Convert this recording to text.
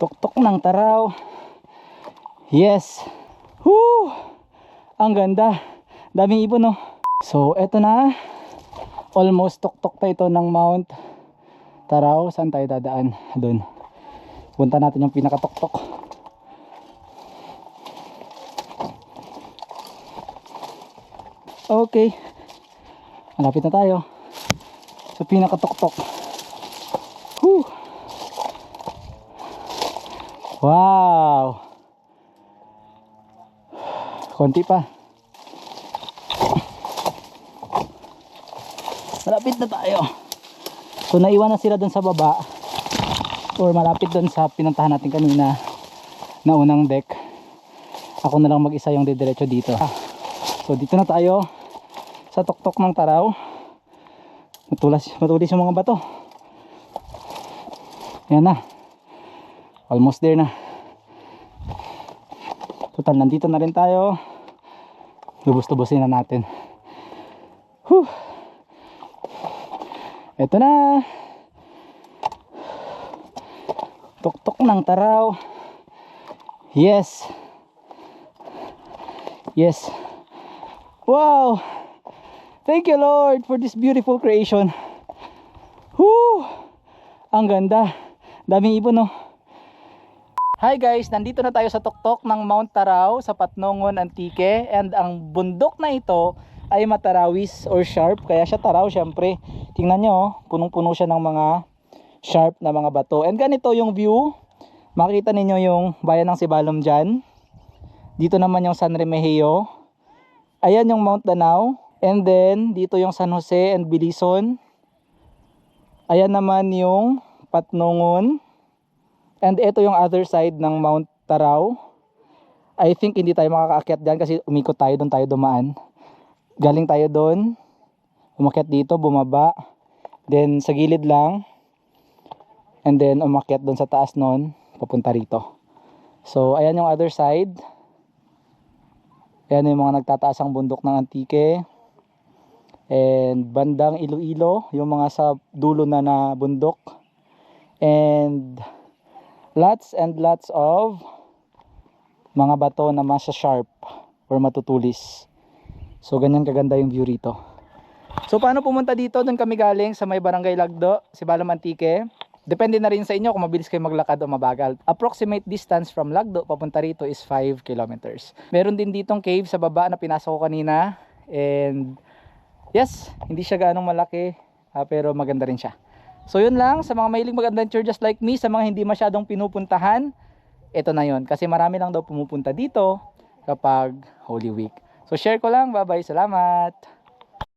Tuktok ng Taraw. Yes. Woo! Ang ganda. Daming ibon, no? So, eto na. Almost tuktok na ito ng Mount Taraw. Saan tayo dadaan? Doon. Punta natin yung pinakatuktok. Okay. Malapit na tayo. So, pinakatuktok. Woo! Wow! Konti pa. Malapit na tayo. So naiwan na sila dun sa baba, or malapit dun sa pinuntahan natin kanina na unang deck. Ako na lang mag-isa yung didiretso dito. So dito na tayo sa tuktok ng Taraw. Matulis yung mga bato. Yan na. Almost there na. Total, nandito na rin tayo. Lubos-lubosin na natin. Whew. Ito na. Tuktok ng Taraw. Yes. Yes. Wow. Thank you, Lord, for this beautiful creation. Whew. Ang ganda. Daming ibon, no? Hi guys, nandito na tayo sa tuktok ng Mount Taraw sa Patnongon, Antique, and ang bundok na ito ay matarawis or sharp, kaya siya Taraw syempre. Tingnan nyo, punong-puno siya ng mga sharp na mga bato. And ganito yung view. Makikita ninyo yung bayan ng Sibalom dyan. Dito naman yung San Remigio. Ayan yung Mount Danao. And then dito yung San Jose and Bilison. Ayan naman yung Patnongon. And ito yung other side ng Mount Taraw. I think hindi tayo makakaakyat dyan kasi umikot tayo, doon tayo dumaan. Galing tayo doon, umakyat dito, bumaba. Then sa gilid lang. And then umakyat doon sa taas noon, papunta rito. So ayan yung other side. Ayan yung mga nagtataasang bundok ng Antique. And bandang Iloilo, yung mga sa dulo na bundok. And lots and lots of mga bato na masya sharp or matutulis. So ganyan kaganda yung view rito. So paano pumunta dito? Doon kami galing sa may Barangay Lagdo, Sibalom, Antique. Depende na rin sa inyo kung mabilis kayo maglakad o mabagal. Approximate distance from Lagdo papunta rito is 5 kilometers. Meron din ditong cave sa baba na pinasok ko kanina. And yes, hindi siya gaanong malaki, pero maganda rin siya. So yun lang, sa mga mahilig mag-adventure just like me, sa mga hindi masyadong pinupuntahan, ito na yun. Kasi marami lang daw pumupunta dito kapag Holy Week. So share ko lang, bye bye, salamat!